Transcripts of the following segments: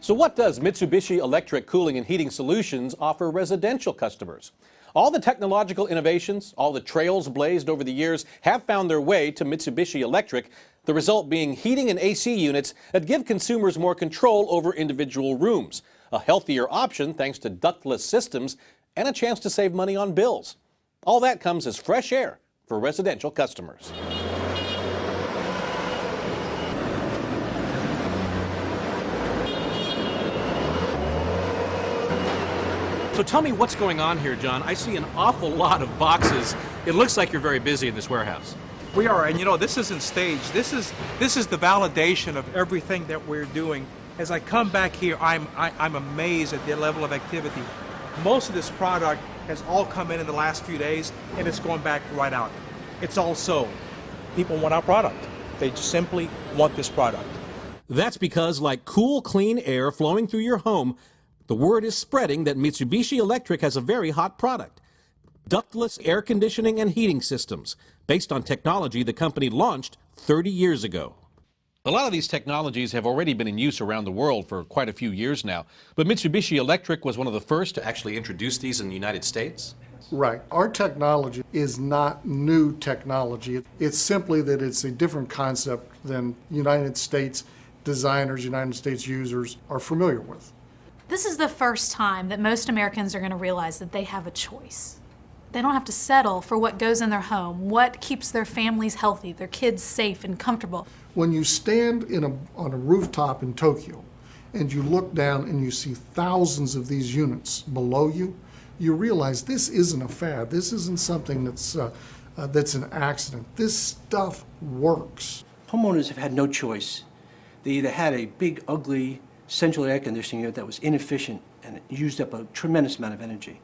So what does Mitsubishi Electric Cooling and Heating Solutions offer residential customers? All the technological innovations, all the trails blazed over the years have found their way to Mitsubishi Electric, the result being heating and AC units that give consumers more control over individual rooms, a healthier option thanks to ductless systems, and a chance to save money on bills. All that comes as fresh air for residential customers. So tell me what's going on here, John. I see an awful lot of boxes. It looks like you're very busy in this warehouse. We are, and you know, this isn't staged. This is the validation of everything that we're doing. As I come back here, I'm amazed at the level of activity. Most of this product has all come in the last few days, and it's going back right out. It's all sold. People want our product. They simply want this product. That's because, like cool, clean air flowing through your home, the word is spreading that Mitsubishi Electric has a very hot product. Ductless air conditioning and heating systems, based on technology the company launched 30 years ago. A lot of these technologies have already been in use around the world for quite a few years now, but Mitsubishi Electric was one of the first to actually introduce these in the United States. Right. Our technology is not new technology. It's simply that it's a different concept than United States designers, United States users are familiar with. This is the first time that most Americans are going to realize that they have a choice. They don't have to settle for what goes in their home, what keeps their families healthy, their kids safe and comfortable. When you stand on a rooftop in Tokyo and you look down and you see thousands of these units below you, you realize this isn't a fad. This isn't something that's an accident. This stuff works. Homeowners have had no choice. They either had a big, ugly central air conditioning unit that was inefficient and used up a tremendous amount of energy,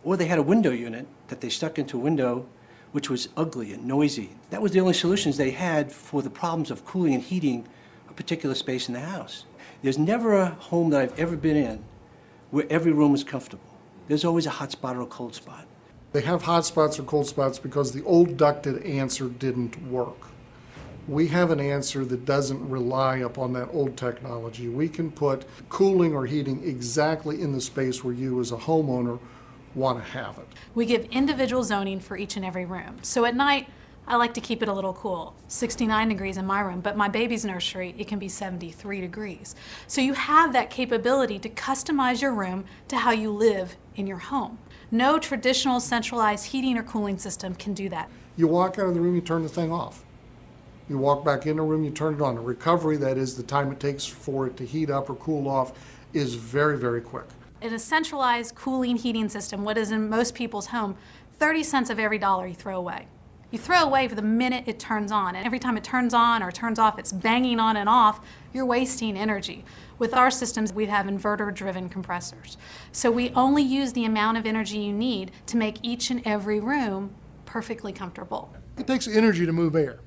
or they had a window unit that they stuck into a window which was ugly and noisy. That was the only solutions they had for the problems of cooling and heating a particular space in the house. There's never a home that I've ever been in where every room is comfortable. There's always a hot spot or a cold spot. They have hot spots or cold spots because the old ducted answer didn't work. We have an answer that doesn't rely upon that old technology. We can put cooling or heating exactly in the space where you as a homeowner want to have it. We give individual zoning for each and every room. So at night, I like to keep it a little cool. 69 degrees in my room, but my baby's nursery, it can be 73 degrees. So you have that capability to customize your room to how you live in your home. No traditional centralized heating or cooling system can do that. You walk out of the room, you turn the thing off. You walk back in the room, you turn it on. The recovery, that is the time it takes for it to heat up or cool off, is very, very quick. In a centralized cooling heating system, what is in most people's home, 30 cents of every dollar you throw away. You throw away for the minute it turns on, and every time it turns on or turns off, it's banging on and off, you're wasting energy. With our systems, we have inverter-driven compressors. So we only use the amount of energy you need to make each and every room perfectly comfortable. It takes energy to move air.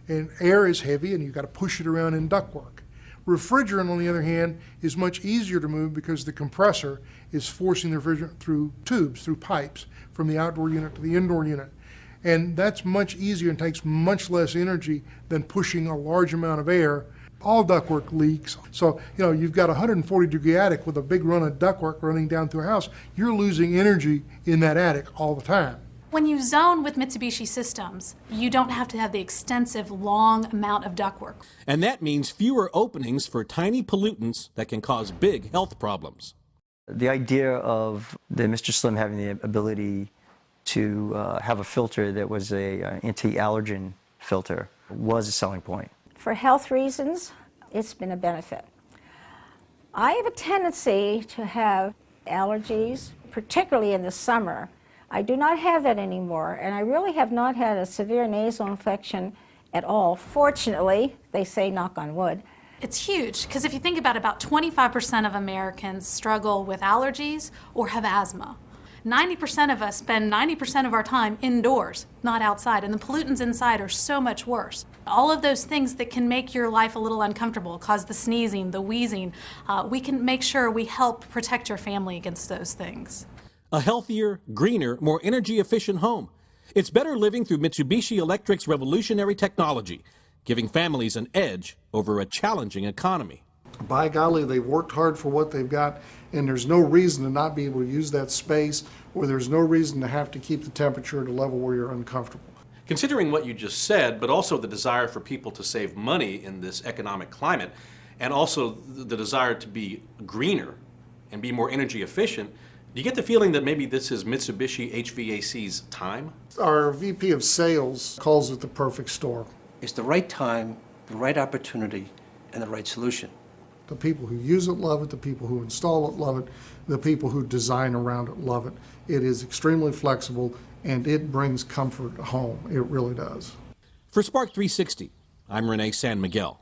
And air is heavy and you've got to push it around in ductwork. Refrigerant, on the other hand, is much easier to move because the compressor is forcing the refrigerant through tubes, through pipes, from the outdoor unit to the indoor unit. And that's much easier and takes much less energy than pushing a large amount of air. All ductwork leaks. So, you know, you've got a 140-degree attic with a big run of ductwork running down through a house. You're losing energy in that attic all the time. When you zone with Mitsubishi systems, you don't have to have the extensive, long amount of ductwork. And that means fewer openings for tiny pollutants that can cause big health problems. The idea of the Mr. Slim having the ability to have a filter that was a anti-allergen filter was a selling point. For health reasons, it's been a benefit. I have a tendency to have allergies, particularly in the summer. I do not have that anymore, and I really have not had a severe nasal infection at all. Fortunately, they say knock on wood. It's huge, because if you think about 25% of Americans struggle with allergies or have asthma. 90% of us spend 90% of our time indoors, not outside, and the pollutants inside are so much worse. All of those things that can make your life a little uncomfortable, cause the sneezing, the wheezing, we can make sure we help protect your family against those things. A healthier, greener, more energy-efficient home. It's better living through Mitsubishi Electric's revolutionary technology, giving families an edge over a challenging economy. by golly, they've worked hard for what they've got, and there's no reason to not be able to use that space, or there's no reason to have to keep the temperature at a level where you're uncomfortable. Considering what you just said, but also the desire for people to save money in this economic climate, and also the desire to be greener and be more energy efficient, do you get the feeling that maybe this is Mitsubishi HVAC's time? Our VP of Sales calls it the perfect storm. It's the right time, the right opportunity, and the right solution. The people who use it love it, the people who install it love it, the people who design around it love it. It is extremely flexible, and it brings comfort home. It really does. For Spark 360, I'm Renee San Miguel.